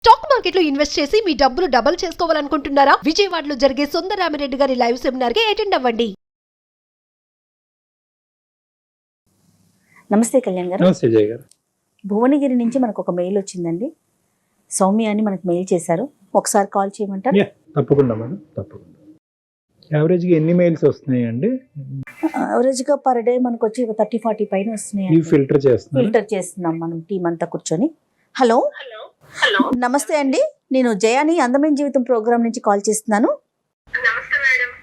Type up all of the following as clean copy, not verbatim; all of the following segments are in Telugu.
స్టాక్ మార్కెట్లో ఇన్వెస్ట్ చేసి మీ డబ్బులు డబుల్ చేసుకోవాలనుకుంటున్నారా? విజయవాడలో జరిగే సుందరరామిరెడ్డి గారి లైవ్ సెమినార్ కి అటెండ్ అవ్వండి. నమస్తే కళ్యాణ్ గారు. నమస్తే జయ గారు. భువనగిరి నుంచి మనకు ఒక మెయిల్ వచ్చిందండి. సౌమ్య అని మనకు మెయిల్ చేశారు. ఒకసారి కాల్ చేయమంటారు? తప్పకుండా మేడం, తప్పకుండా. యావరేజ్గా ఎన్ని మెయిల్స్ వస్తున్నాయండి? యావరేజ్గా పర్ డే మనకు వచ్చి 30-40 పైన వస్తున్నాయి. ఫిల్టర్ చేస్తున్నాం మనం టీం అంతా కూర్చొని. హలో నమస్తే అండి, నేను జయాని అందమైన జీవితం ప్రోగ్రామ్ నుంచి కాల్ చేస్తున్నాను.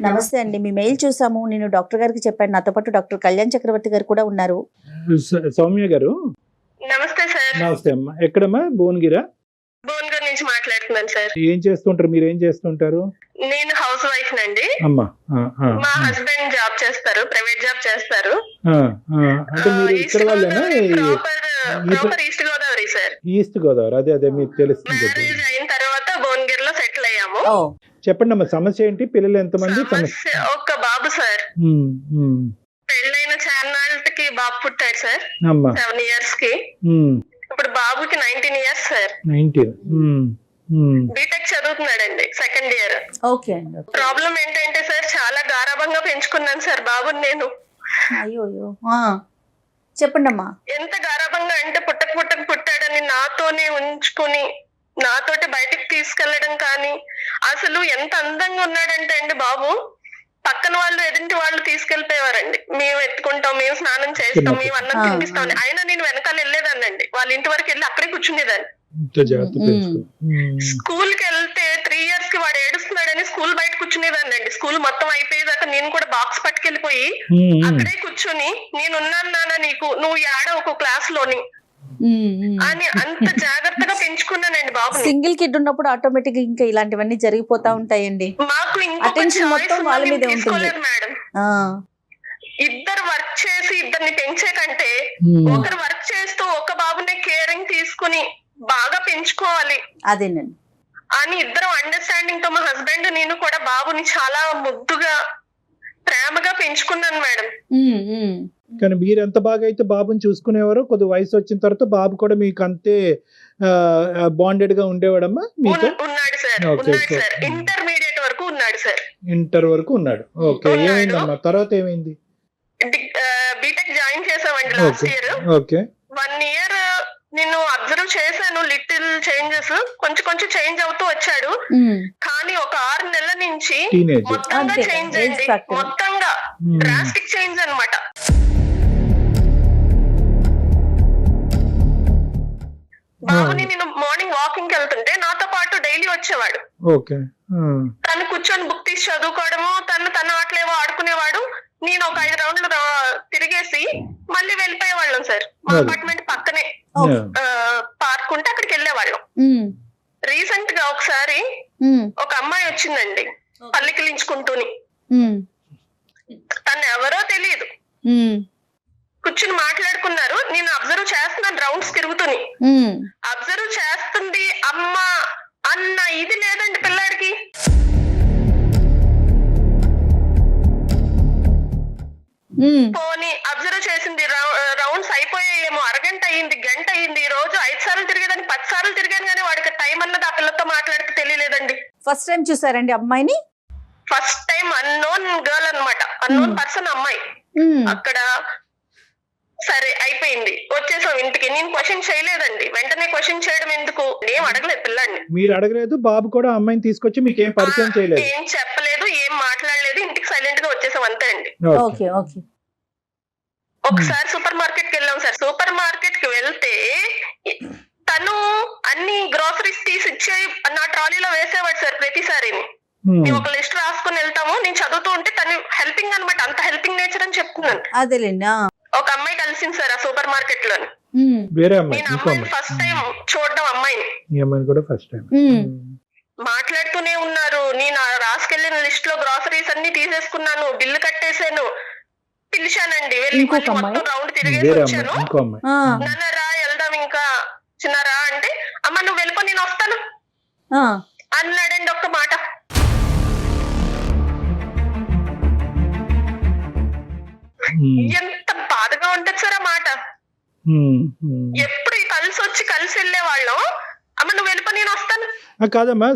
నమస్తే అండి, మీ మెయిల్ చూసాము. నేను డాక్టర్ గారికి చెప్పాను, నాతో పాటు డాక్టర్ కళ్యాణ్ చక్రవర్తి గారు కూడా ఉన్నారు. సౌమ్య గారు నమస్తే సార్. నమస్తే అమ్మా. ఎక్కడమ్మా? భువనగిరా? భువనగిరి నుంచి మాట్లాడుతున్నాను సార్. ఏం చేస్తుంటారు మీరు? ఏం చేస్తుంటారు? నేను హౌస్ వైఫ్ నండి. అమ్మా, మా హస్బెండ్ జాబ్ చేస్తారు, ప్రైవేట్ జాబ్ చేస్తారు. అంటే మీరు ఇక్కడ వాళ్ళేనా? Proper east Godavari sir. East Godavari, అదే అదే మీకు తెలుస్తుంది. మ్యారేజ్ అయిన తర్వాత భువనగిరిలో సెటిల్ అయ్యాము. చెప్పండి అమ్మా, సమస్య ఏంటి? పిల్లలు ఎంతమంది? ఒక్క బాబు సార్. పెళ్ళైన చాన్నాళ్ళకి బాబు పుట్టాడు సార్, 7 years కి. ఇప్పుడు బాబుకి 19 years సార్. 19. బీటెక్ చదువుతున్నాడండి, 2nd year. ఓకే అండి. ప్రాబ్లం ఏంటంటే సార్, చాలా గారాబంగా పెంచుకున్నాను సార్ బాబుని నేను. అయ్యో చెప్పండి అమ్మా. ఎంత గారాబంగా అంటే పుట్టాడని నాతోనే ఉంచుకుని నాతోటి బయటికి తీసుకెళ్లడం కానీ, అసలు ఎంత అందంగా ఉన్నాడంటే అండి బాబు, పక్కన వాళ్ళు ఎదుటి వాళ్ళు తీసుకెళ్లిపోయేవారండి. మేము ఎత్తుకుంటాం, మేము స్నానం చేస్తాం, మేము అన్నం తినిపిస్తాం. అయినా నేను వెనకాల వెళ్ళేదాన్నండి, వాళ్ళ ఇంటి వరకు వెళ్ళి అక్కడే కూర్చునేదాన్ని. స్కూల్ కి వెళ్తే 3 years కి వాడు ఏడుస్తున్నాడని స్కూల్ బయట కూర్చునేదాన్ని అండి. స్కూల్ మొత్తం అయిపోయేదాకా నేను కూడా బాక్స్ పట్టుకెళ్ళిపోయి అక్కడే కూర్చుని, నేనున్నాను నాన్న నీకు, నువ్వు ఏడవకు క్లాస్ లోని అని అంత జాగ్రత్తగా పెంచుకున్నానండి బాబు. సింగిల్ కిడ్ ఉన్నప్పుడు ఆటోమేటిక్ ఇంకా ఇలాంటివన్నీ జరిగిపోతా ఉంటాయండి. మాకు అటెన్షన్ మొత్తం వాళ్ళ మీదే ఉంటుంది మేడం. ఇద్దరు వర్క్ చేసి ఇద్దరిని పెంచే కంటే ఒకరు వర్క్ చేస్తూ ఒక బాబుని కేరింగ్ తీసుకుని బాగా పెంచుకోవాలి అదేనండి అని ఇద్దరు అండర్స్టాండింగ్ తో మా హస్బెండ్ నేను కూడా బాబుని చాలా ముద్దుగా ప్రేమగా పెంచుకున్నాను మేడం. కానీ మీరు ఎంత బాగా అయితే బాబుని చూసుకునేవారో, కొద్ది వయసు వచ్చిన తర్వాత బాబు కూడా మీకు అంతే బాండెడ్ గా ఉండేవాడమ్మా? ఉన్నాడు సార్, ఉన్నాడు సార్. ఇంటర్మీడియట్ వరకు ఉన్నాడు సార్. ఇంటర్ వరకు ఉన్నాడు. ఓకే, ఏమైందమ్మా తర్వాత? ఏమైంది? బీటెక్ జాయిన్ చేసామండి లాస్ట్ ఇయర్. ఓకే, 1 year నేను అబ్జర్వ్ చేశాను. లిటిల్ చేంజెస్, కొంచెం చేంజ్ అవుతూ వచ్చాడు. కానీ ఒక 6 నెలల నుంచి మొత్తంగా చేంజ్ అయింది, మొత్తంగా డ్రాస్టిక్ చేంజ్ అన్నమాట. బాబుని నేను మార్నింగ్ వాకింగ్ వెళ్తుంటే నాతో పాటు డైలీ వచ్చేవాడు. తను కూర్చొని బుక్ తీసి చదువుకోవడము, తన ఆటలేవో ఆడుకునేవాడు. నేను ఒక 5 రౌండ్లు తిరిగేసి మళ్ళీ వెళ్ళిపోయేవాళ్ళం సార్. మా అపార్ట్మెంట్ పక్కనే పార్క్ ఉంటే అక్కడికి వెళ్ళేవాళ్ళం. రీసెంట్ గా ఒకసారి ఒక అమ్మాయి వచ్చిందండి పల్లికిలించుకుంటూని. తను ఎవరో తెలియదు, కూర్చుని మాట్లాడుకున్నారు. నేను అబ్జర్వ్ చేస్తున్నాను, రౌండ్స్ తిరుగుతుని అబ్జర్వ్ చేస్తుంది. అమ్మ అన్న ఇది లేదండి పిల్లాడికి. పోనీ అబ్జర్వ్ చేసింది, రౌండ్స్ అయిపోయాయేమో, అరగంట అయ్యింది, గంట అయ్యింది. ఈ రోజు 5 సార్లు తిరిగేదాన్ని, 10 సార్లు తిరిగాను, కానీ వాడికి టైం అన్నది ఆ పిల్లతో మాట్లాడితే తెలియలేదండి. ఫస్ట్ టైం చూసారండి అమ్మాయిని? ఫస్ట్ టైం అన్నోన్ గర్ల్ అన్నమాట, అన్నోన్ పర్సన్ అమ్మాయి. అక్కడ సరే అయిపోయింది, వచ్చేసాం ఇంటికి. నేను క్వశ్చన్ చేయలేదండి, వెంటనే క్వశ్చన్ చేయడం ఎందుకు, ఏం అడగలేదు పిల్లాడిని. మీరు అడగలేదు, బాబు కూడా అమ్మాయిని తీసుకొచ్చి మీకు ఏం పరిచయం చేయలేదు? ఏం చెప్పలేదు, ఏం మాట్లాడలేదు, ఇంటికి సైలెంట్ గా వచ్చేసాం అంతే అండి. ఒకసారి సూపర్ మార్కెట్ కి వెళ్ళాం సార్. సూపర్ మార్కెట్ కి వెళ్తే తను అన్ని గ్రోసరీస్ తీసి ఇచ్చే నా ట్రాలీలో వేసేవాడు సార్ ప్రతిసారి. మేము ఒక లిస్ట్ రాసుకుని వెళ్తాము, నేను చదువుతూ ఉంటే తను హెల్పింగ్ అనమాట, అంత హెల్పింగ్ నేచర్ అని చెప్తున్నాను. అదేలేండి. ఒక అమ్మాయి కలిసింది సార్ ఆ సూపర్ మార్కెట్ లోని. నేను అమ్మాయిని ఫస్ట్ టైం చూడడం, అమ్మాయిని మాట్లాడుతూనే ఉన్నారు. నేను రాసుకెళ్లిన లిస్ట్ లో గ్రాసరీస్ అన్ని తీసేసుకున్నాను, బిల్లు కట్టేశాను. పిలిచానండి, వెళ్ళి మొత్తం రౌండ్ తిరిగేసి వచ్చాను. నాన్న రా వెళ్దాం ఇంకా, చిన్నారా అంటే, అమ్మ నువ్వు వెళ్ళిపో నేను వస్తాను అన్నాడండి ఒక్క మాట. ఎంత బాధగా ఉంటది సార్ ఆ మాట. ఎప్పుడు కలిసి వచ్చి కలిసి వెళ్ళే వాళ్ళం, అమ్మ నువ్వు వెళ్ళిపో, నేను వస్తాను. కాదమ్మా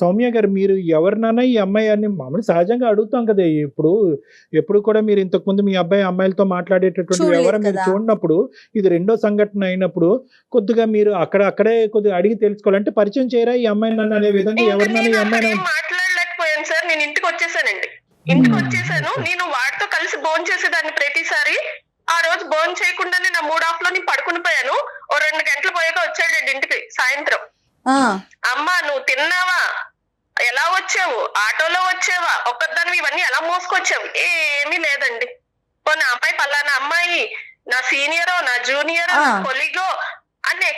సౌమ్య గారు, మీరు ఎవరినైనా ఈ అమ్మాయి అని మామూలు సహజంగా అడుగుతాం కదా. ఎప్పుడు కూడా మీరు ఇంతకుముందు మీ అబ్బాయి అమ్మాయిలతో మాట్లాడేటటువంటి వ్యవహారం మీరు చూడనప్పుడు, ఇది రెండో సంఘటన అయినప్పుడు కొద్దిగా మీరు అక్కడే కొద్దిగా అడిగి తెలుసుకోవాలంటే పరిచయం చేయరా ఈ అమ్మాయిని నన్ను అనే విధంగా ఎవరినైనా ఈ అమ్మాయిని? మాట్లాడలేకపోయాను సార్, నేను ఇంటికి వచ్చేసానండి. నేను వాడితో కలిసి భోజనం చేసేదాన్ని ప్రతిసారి. ఆ రోజు భోజనం చేయకుండానే నా మూడ్ ఆఫ్ లో నేను పడుకుని పోయాను. ఓ 2 గంటలు పోయాక వచ్చాడండి ఇంటికి సాయంత్రం. అమ్మా నువ్వు తిన్నావా, ఎలా వచ్చావు, ఆటోలో వచ్చావా, ఒక్కదాన్ని ఇవన్నీ ఎలా మోసుకొచ్చావు? ఏమీ లేదండి. పోనీ అమ్మాయి పలానా అమ్మాయి నా సీనియరో నా జూనియరో నా కొలీగో అని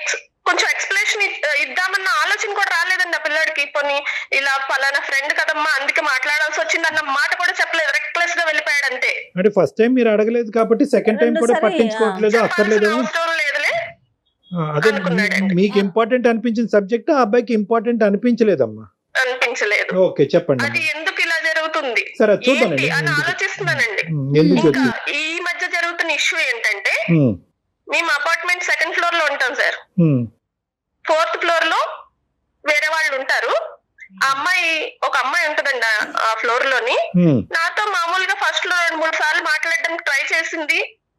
కొంచెం ఎక్స్ప్లెనేషన్ ఇద్దామన్న ఆలోచన కూడా రాలేదండి ఆ పిల్లాడికి. పోనీ ఇలా పలానా ఫ్రెండ్ కదమ్మా అందుకే మాట్లాడాల్సి వచ్చింది అన్న మాట కూడా చెప్పలేదు, రెక్లెస్ గా వెళ్ళిపోయాడు అంతే. అంటే ఫస్ట్ టైం మీరు అడగలేదు కాబట్టి సెకండ్ టైం కూడా పట్టించుకోవట్లేదు, అక్కర్లేదు. అదే మీకు ఇంపార్టెంట్ అనిపించిన సబ్జెక్ట్ ఆ అబ్బాయికి ఇంపార్టెంట్ అనిపించలేదమ్మా? అనిపించలేదు. ఓకే చెప్పండి. అది ఎందుకు ఇలా జరుగుతుంది సరే చూద్దామండి అని ఆలోచిస్తున్నానండి. ఈ మధ్య జరుగుతున్న ఇష్యూ ఏంటంటే, మేము అపార్ట్మెంట్ 2nd ఫ్లోర్ లో ఉంటాం సార్. 4th ఫ్లోర్ లో వేరే వాళ్ళు ఉంటారు. ఒక అమ్మాయి ఉంటదండి ఆ ఫ్లోర్ లోని. నాతో మామూలుగా ఫస్ట్ లో 2-3 సార్లు మాట్లాడడానికి ట్రై చేసింది.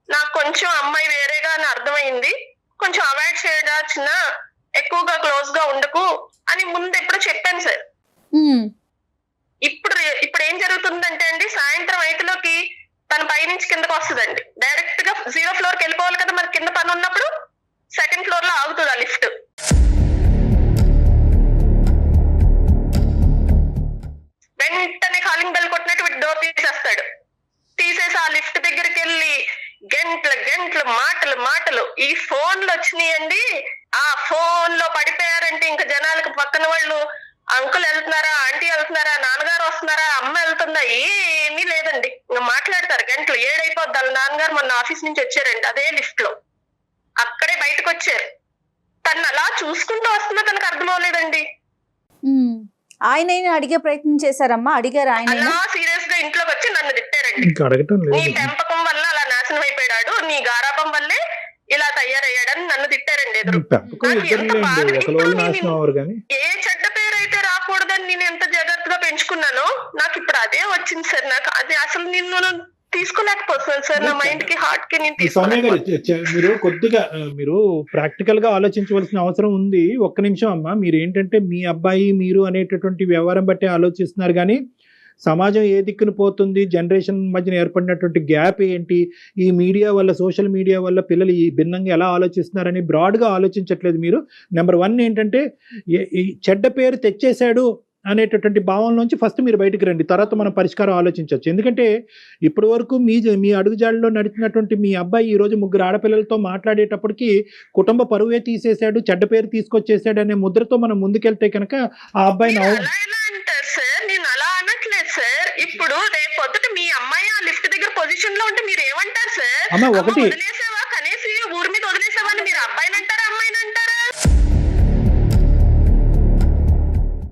నాకు కొంచెం అమ్మాయి వేరేగా అని అర్థమైంది. కొంచెం అవాయిడ్ చేయడాచిన, ఎక్కువగా క్లోజ్ గా ఉండకు అని ముందు ఎప్పుడో చెప్పాను సార్. ఇప్పుడు ఏం జరుగుతుందంటే అండి, సాయంత్రం 5లోకి తన పైనుంచి కిందకు వస్తుందండి. డైరెక్ట్ గా 0 ఫ్లోర్ కి వెళ్ళిపోవాలి కదా, మరి కింద పని ఉన్నప్పుడు 2nd ఫ్లోర్ లో ఆగుతుంది ఆ లిఫ్ట్. వెంటనే కాలింగ్ బెల్ కొట్టినట్టు డోర్ తీసేస్తాడు. తీసేసి ఆ లిఫ్ట్ దగ్గరికి వెళ్ళి గంటలు మాటలు ఈ ఫోన్లు వచ్చినాయండి. ఆ ఫోన్ లో పడిపోయారంటే ఇంకా జనాలకు పక్కన వాళ్ళు అంకుల్ వెళ్తున్నారా, ఆంటీ వెళ్తున్నారా, నాన్నగారు వస్తున్నారా, అమ్మ వెళ్తుందా, ఏమీ లేదండి. ఇంకా మాట్లాడతారు గంటలు. 7 అయిపోద్ది. వాళ్ళ నాన్నగారు మొన్న ఆఫీస్ నుంచి వచ్చారండి అదే లిఫ్ట్ లో, అక్కడే బయటకు వచ్చారు. తను అలా చూసుకుంటూ వస్తున్నా తనకు అర్థం అవ్వలేదండి. ఆయన అడిగే ప్రయత్నం చేశారమ్మా? అడిగారు ఆయన? సీరియస్ గా ఇంట్లోకి వచ్చి నన్ను తిట్టారండి. నీ పెంపకం వల్ల అలా నాశనం అయిపోయాడు, నీ గారాపం వల్లే ఇలా తయారయ్యాడని నన్ను తిట్టారండి ఎదురు. ఏ చెడ్డ పేరు అయితే రాకూడదని నేను ఎంత జాగ్రత్తగా పెంచుకున్నానో నాకు ఇప్పుడు అదే వచ్చింది సార్. నాకు అది అసలు నిన్ను తీసుకోలేకపోతున్నాను సార్, నా మైండ్ కి హార్ట్ కి నేను. సౌమ్య గారు, మీరు కొద్దిగా ప్రాక్టికల్ గా ఆలోచించవలసిన అవసరం ఉంది. ఒక్క నిమిషం అమ్మా. మీరు ఏంటంటే మీ అబ్బాయి మీరు అనేటటువంటి వ్యవహారం బట్టి ఆలోచిస్తున్నారు, కానీ సమాజం ఏ దిక్కును పోతుంది, జనరేషన్ మధ్యన ఏర్పడినటువంటి గ్యాప్ ఏంటి, ఈ మీడియా వల్ల, సోషల్ మీడియా వల్ల పిల్లలు ఈ భిన్నంగా ఎలా ఆలోచిస్తున్నారని బ్రాడ్గా ఆలోచించట్లేదు మీరు. నెంబర్ 1 ఏంటంటే ఈ చెడ్డ పేరు తెచ్చేశాడు అనేటటువంటి భావంలోంచి ఫస్ట్ మీరు బయటికి రండి, తర్వాత మనం పరిష్కారం ఆలోచించవచ్చు. ఎందుకంటే ఇప్పటి వరకు మీ అడుగుజాడలో నడిచినటువంటి మీ అబ్బాయి ఈరోజు 3 ఆడపిల్లలతో మాట్లాడేటప్పటికి కుటుంబ పరువే తీసేశాడు, చెడ్డ పేరు తీసుకొచ్చేసాడు అనే ముద్రతో మనం ముందుకెళ్తే కనుక ఆ అబ్బాయిని ఇప్పుడు రేపు పొద్దుట మీ అమ్మాయి ఆ లిఫ్ట్ దగ్గర పొజిషన్ లో ఉంటే మీరు ఏమంటారు సార్? ఒకటి వదిలేసావా, కనీసం ఊరి మీద వదిలేసావా అని మీరు అబ్బాయిని అంటారా అమ్మాయిని అంటారా?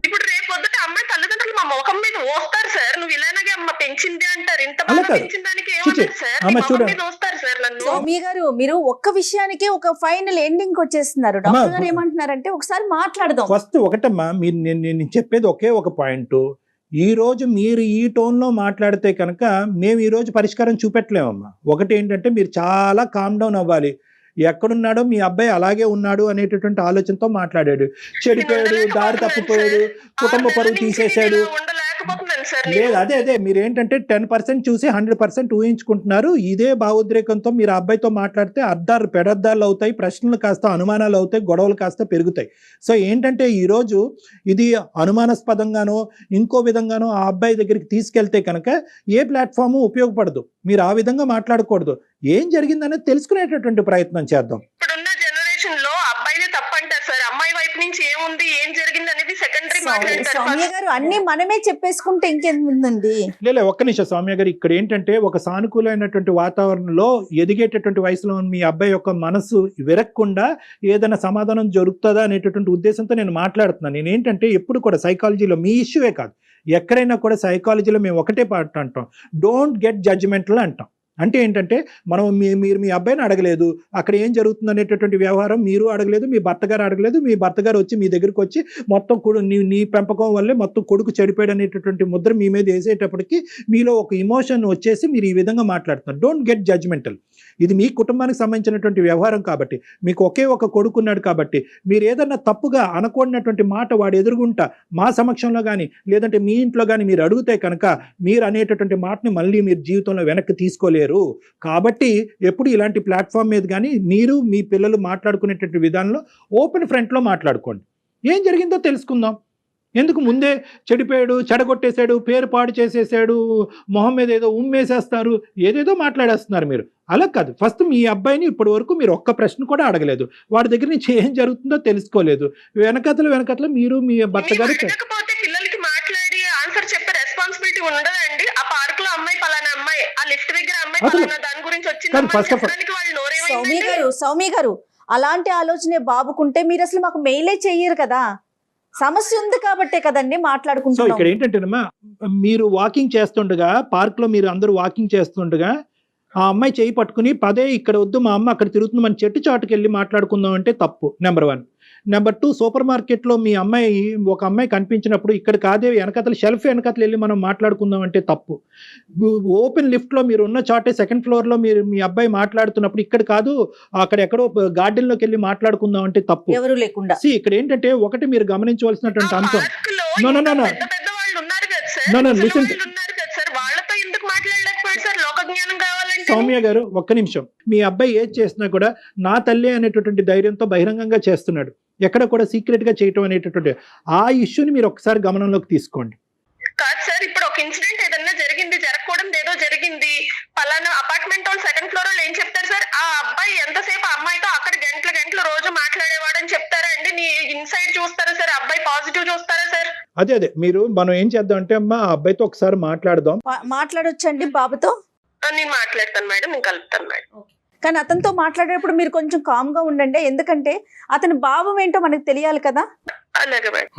ఇప్పుడు రేపు పొద్దుట అమ్మాయి తల్లిదండ్రులు మా ముఖం మీద వస్తారు సార్, నువ్వు ఇలాగే అమ్మ పెంచింది అంటారు. ఇంత బాగా పెంచిన దానికి ఏమంటారు సార్? ముఖం మీద వస్తారు సార్ నన్ను. సౌమ్య గారు, మీరు ఒక్క విషయానికి ఒక ఫైనల్ ఎండింగ్ వచ్చేస్తున్నారు. డాక్టర్ గారు ఏమంటున్నారంటే ఒకసారి మాట్లాడదాం. ఫస్ట్ ఒకటమ్మా, మీరు నేను చెప్పేది ఒకే ఒక పాయింట్. ఈరోజు మీరు ఈ టోన్లో మాట్లాడితే కనుక మేము ఈరోజు పరిష్కారం చూపెట్టలేమమ్మా. ఒకటి ఏంటంటే మీరు చాలా కామ్ డౌన్ అవ్వాలి. ఎక్కడున్నాడో మీ అబ్బాయి అలాగే ఉన్నాడు అనేటటువంటి ఆలోచనతో మాట్లాడాడు, చెడిపోయాడు, దారి తప్పిపోయాడు, కుటుంబ పరువు తీసేశాడు. లేదు, అదే మీరేంటంటే 10% చూసి 100% ఊహించుకుంటున్నారు. ఇదే భావోద్రేకంతో మీరు అబ్బాయితో మాట్లాడితే పెడద్దాలు అవుతాయి, ప్రశ్నలు కాస్త అనుమానాలు అవుతాయి, గొడవలు కాస్త పెరుగుతాయి. సో ఏంటంటే ఈరోజు ఇది అనుమానాస్పదంగానో ఇంకో విధంగానో ఆ అబ్బాయి దగ్గరికి తీసుకెళ్తే కనుక ఏ ప్లాట్ఫాము ఉపయోగపడదు. మీరు ఆ విధంగా మాట్లాడకూడదు. ఏం జరిగిందనేది తెలుసుకునేటటువంటి ప్రయత్నం చేద్దాం. ఇప్పుడున్న జనరేషన్ లో అబ్బాయిదే తప్పంటారు సార్, అమ్మాయి వైపు నుంచి ఏముంది ఏం జరిగింది అనేది సెకండరీ మాట్లాడతారు. సౌమ్య గారు అన్ని మనమే చెప్పేసుకుంటే ఇంకేముందండి? లేదు, ఒక్క నిమిషం సౌమ్య గారు. ఇక్కడ ఏంటంటే ఒక సానుకూలమైనటువంటి వాతావరణంలో ఎదిగేటటువంటి వయసులో మీ అబ్బాయి యొక్క మనసు విరక్కుండా ఏదైనా సమాధానం జరుగుతుందా అనేటటువంటి ఉద్దేశంతో నేను మాట్లాడుతున్నాను. నేనేంటంటే ఎప్పుడు కూడా సైకాలజీలో మీ ఇష్యూవే కాదు, ఎక్కడైనా కూడా సైకాలజీలో మేము ఒకటే పాట అంటాం, డోంట్ గెట్ జడ్జిమెంటల్ అంటాం. అంటే ఏంటంటే మనం మీరు మీ అబ్బాయిని అడగలేదు, అక్కడ ఏం జరుగుతుంది అనేటటువంటి వ్యవహారం మీరు అడగలేదు, మీ భర్త గారు అడగలేదు, మీ భర్త గారు వచ్చి మీ దగ్గరికి వచ్చి మొత్తం నీ పెంపకం వల్లే మొత్తం కొడుకు చెడిపోయాడు అనేటటువంటి ముద్ర మీ మీద వేసేటప్పటికి మీలో ఒక ఇమోషన్ వచ్చేసి మీరు ఈ విధంగా మాట్లాడుతున్నారు. Don't get judgemental. ఇది మీ కుటుంబానికి సంబంధించినటువంటి వ్యవహారం కాబట్టి, మీకు ఒకే ఒక కొడుకున్నాడు కాబట్టి, మీరు ఏదన్నా తప్పుగా అనకూడనటువంటి మాట వాడు ఎదురుగుంటా మా సమక్షంలో కానీ లేదంటే మీ ఇంట్లో కానీ మీరు అడిగితే కనుక మీరు అనేటటువంటి మాటని మళ్ళీ మీరు జీవితంలో వెనక్కి తీసుకోలేరు. కాబట్టి ఎప్పుడు ఇలాంటి ప్లాట్ఫామ్ మీద కానీ మీరు మీ పిల్లలు మాట్లాడుకునేటటువంటి విధానంలో ఓపెన్ ఫ్రంట్లో మాట్లాడుకోండి. ఏం జరిగిందో తెలుసుకుందాం. ఎందుకు ముందే చెడిపోయాడు, చెడగొట్టేశాడు, పేరు పాడు చేసేసాడు, మొహం మీద ఏదో ఉమ్మేసేస్తారు, ఏదేదో మాట్లాడేస్తున్నారు మీరు. అలా కాదు. ఫస్ట్ మీ అబ్బాయిని ఇప్పటి వరకు మీరు ఒక్క ప్రశ్న కూడా అడగలేదు, వాడి దగ్గర నుంచి ఏం జరుగుతుందో తెలుసుకోలేదు. వెనకతలు మీరు మీ భర్త గారు పిల్లలకి మాట్లాడి ఆన్సర్ చెప్పే రెస్పాన్సిబిలిటీ ఉండదండి. ఆ పార్క్ లో అమ్మాయి పలానా అమ్మాయి, ఆ లిఫ్ట్ దగ్గర అమ్మాయి పలానా దాని గురించి వచ్చింది. సౌమ్య గారు అలాంటి ఆలోచనే బాబుకుంటే మీరు అసలు మాకు మెయిలే చెయ్యరు కదా. సమస్య ఉంది కాబట్టే కదండి సో మాట్లాడుకుంటున్నాం. ఇక్కడ ఏంటంటేనమ్మా, మీరు వాకింగ్ చేస్తుండగా, పార్క్ లో మీరు అందరూ వాకింగ్ చేస్తుండగా ఆ అమ్మాయి చేయి పట్టుకుని పదే ఇక్కడ వద్దు మా అమ్మ అక్కడ తిరుగుతుంది, మన చెట్టు చాటుకు వెళ్ళి మాట్లాడుకుందాం అంటే తప్పు. నెంబర్ 1. నెంబర్ 2, సూపర్ మార్కెట్లో మీ అమ్మాయి ఒక అమ్మాయి కనిపించినప్పుడు ఇక్కడ కాదే వెనకతలు షెల్ఫ్ వెనకతలు వెళ్ళి మనం మాట్లాడుకుందాం అంటే తప్పు. ఓపెన్ లిఫ్ట్లో మీరు ఉన్న చాటే సెకండ్ ఫ్లోర్లో మీరు మీ అబ్బాయి మాట్లాడుతున్నప్పుడు ఇక్కడ కాదు అక్కడ ఎక్కడో గార్డెన్లోకి వెళ్ళి మాట్లాడుకుందాం అంటే తప్పు. ఎవరు లేకుండా ఇక్కడ ఏంటంటే ఒకటి మీరు గమనించవలసినటువంటి అంశం, సౌమ్య గారు ఒక్క నిమిషం. మీ అబ్బాయి ఏది చేసినా కూడా నా తల్లి అనేటటువంటి ధైర్యంతో బహిరంగంగా చేస్తున్నాడు, ఎక్కడ కూడా సీక్రెట్ గా చేయటం అనేటటువంటి ఆ ఇష్యూని మీరు ఒకసారి గమనంలోకి తీసుకోండి. కాదు సార్, ఇప్పుడు ఒక ఇన్సిడెంట్ ఏదన్నా జరిగింది, జరగకూడదు ఏదో జరిగింది, పలానా అపార్ట్మెంట్ వాళ్ళు సెకండ్ ఫ్లోర్ వాళ్ళు ఏం చెప్తారు సార్? ఆ అబ్బాయి ఎంతసేపు అమ్మాయితో అక్కడ గంటలు రోజు మాట్లాడేవాడని చెప్తారా అండి? నీ ఇన్సైడ్ చూస్తారా సార్? అబ్బాయి పాజిటివ్ చూస్తారా సార్? అదే మనం ఏం చేద్దాం అంటే అమ్మా ఆ అబ్బాయితో ఒకసారి మాట్లాడదాం. మాట్లాడొచ్చండి బాబుతో? నేను మాట్లాడతాను మేడం, నేను కలుపుతాను మేడం. కానీ అతనితో మాట్లాడేటప్పుడు మీరు కొంచెం కామ్ గా ఉండండి, ఎందుకంటే అతని భావం ఏంటో మనకు తెలియాలి కదా. అలాగే మేడం.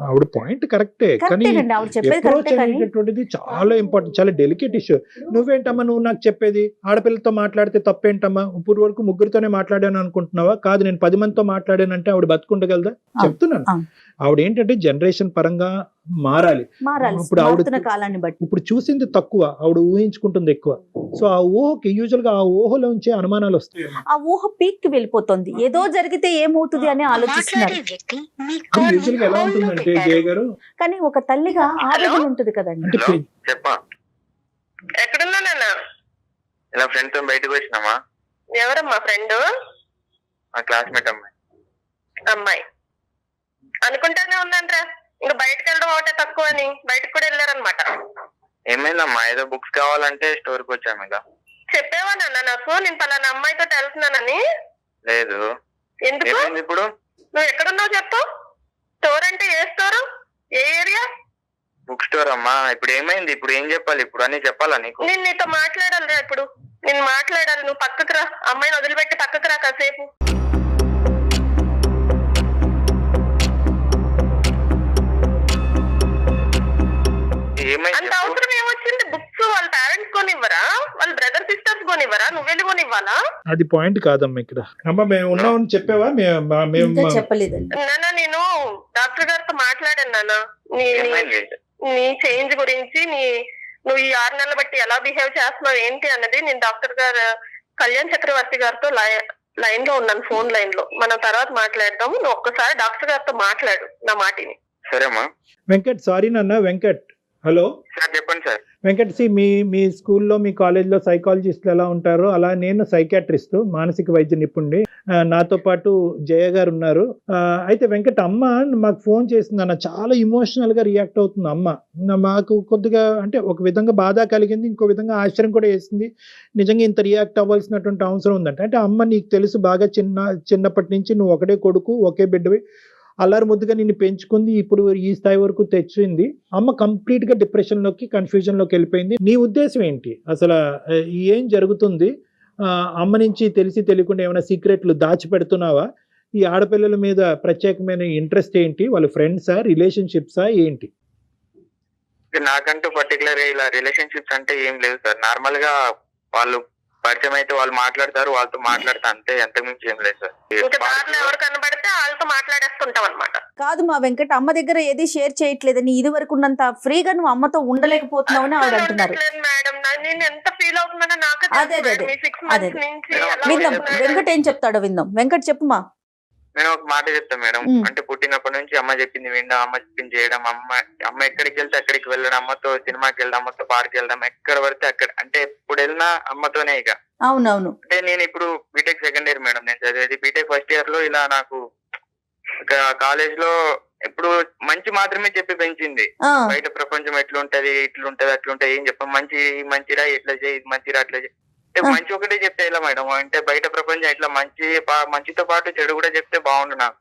ఆవిడ పాయింట్ కరెక్టే, కానీ అప్రోచ్ అనేటటువంటిది చాలా ఇంపార్టెంట్, చాలా డెలికేట్ ఇష్యూ. నువ్వేంటమ్మా నువ్వు నాకు చెప్పేది? ఆడపిల్లతో మాట్లాడితే తప్పేంటమ్మా? ఇప్పుడు వరకు ముగ్గురితోనే మాట్లాడాను అనుకుంటున్నావా? కాదు, నేను 10 మందితో మాట్లాడానంటే ఆవిడ బతుకుండగలదా? చెప్తున్నాను. ఆవిడ ఏంటంటే జనరేషన్ పరంగా మారాలి. ఇప్పుడు ఆవిడ కాలాన్ని బట్టి ఇప్పుడు చూసింది తక్కువ, ఆవిడ ఊహించుకుంటుంది ఎక్కువ. సో ఆ ఊహకి యూజువల్ గా ఆ ఊహలోంచి అనుమానాలు వస్తాయి. ఆ ఊహ పీక్ కి వెళ్ళిపోతుంది, ఏదో జరిగితే ఏమవుతుంది అని ఆలోచిస్తున్నారు. యూజువల్ గా ఎలా ఉంటుందంటే జయ గారు, కానీ ఒక తల్లిగా ఆవేదన ఉంటుంది కదండి. ఎక్కడున్నానన్నా? ఇలా ఫ్రెండ్ తో బయటకు వచ్చినామా. ఎవరమ్మా ఫ్రెండ్? క్లాస్మేట్ అమ్మాయి అనుకుంటానే ఉన్నానరా, ఇంకా బయటకు వెళ్ళడం ఒకటే తక్కువ అని బయటకు కూడా వెళ్ళారనమాట. ఏమైందమ్మా? ఏదో బుక్స్ కావాలంటే స్టోర్కి వచ్చాము. ఇక చెప్పేవా నాన్న నాకు నేను పలానా అమ్మాయితో వెళ్తున్నానని? లేదు. ఎందుకు? ఇప్పుడు నువ్వు ఎక్కడున్నావు చెప్పు. స్టోర్ అంటే ఏ స్టోర్, ఏ ఏరియా? బుక్ స్టోర్ అమ్మా. ఇప్పుడు ఏమైంది? ఇప్పుడు ఏం చెప్పాలి? ఇప్పుడు అని చెప్పాలా నీకు? నేను నీతో మాట్లాడాలిరా, ఇప్పుడు నేను మాట్లాడాలి. నువ్వు పక్కకు రా, అమ్మాయిని వదిలిపెట్టి పక్కకు రా కాసేపు. అంత అవసరం ఏమొచ్చింది? బుక్స్ వాళ్ళ పేరెంట్స్ కొనివ్వరా? వాళ్ళ బ్రదర్ సిస్టర్స్ కొనివ్వరా? నువ్వెళ్ళి కొనివ్వాలా? అది పాయింట్ కాదమ్మా ఇక్కడ. అమ్మా మేము ఉన్నామని చెప్పావా? చెప్పలేదండి నాన్న. నేను డాక్టర్ గారితో మాట్లాడాను నాన్న, నీ చేంజ్ గురించి, నువ్వు ఈ 6 నెలలు బట్టి ఎలా బిహేవ్ చేస్తున్నావు ఏంటి అన్నది. నేను డాక్టర్ గారు కళ్యాణ్ చక్రవర్తి గారితో లైన్ లో ఉన్నాను, ఫోన్ లైన్ లో. మనం తర్వాత మాట్లాడదాం. నువ్వు ఒక్కసారి డాక్టర్ గారితో మాట్లాడు నా మాటిని. సరేమ్మా. వెంకట్, సారీ నాన్న. Venkat, hello sir. చెప్పండి సార్. వెంకట్, మీ స్కూల్లో మీ కాలేజ్లో సైకాలజిస్టులు ఎలా ఉంటారో అలా నేను సైకాట్రిస్ట్, మానసిక వైద్య నిపుణుడి. నాతో పాటు జయ గారు ఉన్నారు. అయితే వెంకట్, అమ్మ మాకు ఫోన్ చేసింది అన్న, చాలా ఇమోషనల్ గా రియాక్ట్ అవుతుంది అమ్మ. మాకు కొద్దిగా అంటే ఒక విధంగా బాధ కలిగింది, ఇంకో విధంగా ఆశ్చర్యం కూడా వేసింది. నిజంగా ఇంత రియాక్ట్ అవ్వాల్సినటువంటి అవసరం ఉందంటే, అంటే అమ్మ నీకు తెలుసు బాగా చిన్నప్పటి నుంచి నువ్వు ఒకటే కొడుకు, ఒకే బిడ్డవి, అల్లరి ముద్దుగా నిన్ను పెంచుకుంది, ఇప్పుడు ఈ స్థాయి వరకు తెచ్చింది. అమ్మ కంప్లీట్ గా డిప్రెషన్ లోకి, కన్ఫ్యూజన్ లోకి వెళ్ళిపోయింది. నీ ఉద్దేశం ఏంటి అసలు? ఏం జరుగుతుంది? అమ్మ నుంచి తెలిసి తెలియకుండా ఏమైనా సీక్రెట్లు దాచిపెడుతున్నావా? ఈ ఆడపిల్లల మీద ప్రత్యేకమైన ఇంట్రెస్ట్ ఏంటి? వాళ్ళ ఫ్రెండ్సా, రిలేషన్షిప్సా ఏంటి? నాకంటూ పర్టికులర్ ఇలా రిలేషన్షిప్స్ అంటే ఏం లేదు సార్. నార్మల్ గా వాళ్ళు పరిచయం అయితే వాళ్ళు మాట్లాడతారు, వాళ్ళతో మాట్లాడతా అంతే, అంతకుమించి ఏం లేదు సార్. ఇంకా దారిలో ఎవరు కనబడితే వాళ్ళతో మాట్లాడేస్తుంటాం అనమాట. కాదు మా వెంకట్, అమ్మ దగ్గర ఏది షేర్ చేయట్లేదని, ఇది వరకు ఉన్నంత ఫ్రీగా నువ్వు అమ్మతో ఉండలేకపోతున్నావు అని ఆవిడ అంటున్నారు. మేడం నేను ఎంత ఫీల్ అవుతున్నానో నాకు అదే విందాం, వెంకట్ ఏం చెప్తాడో విందాం. వెంకట్ చెప్పుమా. నేను ఒక మాట చెప్తాను మేడం. అంటే పుట్టినప్పటి నుంచి అమ్మ చెప్పింది వినడం, అమ్మ చెప్పింది చేయడం, అమ్మ ఎక్కడికి వెళ్తే అక్కడికి వెళ్ళడం, అమ్మతో సినిమాకి వెళ్ళడం, అమ్మతో పార్క్ వెళ్ళడం, ఎక్కడ పడితే అక్కడ, అంటే ఇప్పుడు వెళ్ళినా అమ్మతోనే ఇక. అవునవును. అంటే నేను ఇప్పుడు బీటెక్ సెకండ్ ఇయర్ మేడం, నేను చదివేది బీటెక్ ఫస్ట్ ఇయర్ లో. ఇలా నాకు కాలేజ్ లో ఇప్పుడు మంచి మాత్రమే చెప్పి పెంచింది. బయట ప్రపంచం ఎట్లుంటది, ఇట్లుంటది, అట్లుంటది ఏం చెప్ప, మంచిరా ఇట్లా చేయి, ఇది మంచిరా అట్లా చేయి, మంచి ఒకటే చెప్తే ఎలా మేడం? అంటే బయట ప్రపంచం ఇట్లా మంచితో పాటు చెడు కూడా చెప్తే బాగుండు నాకు.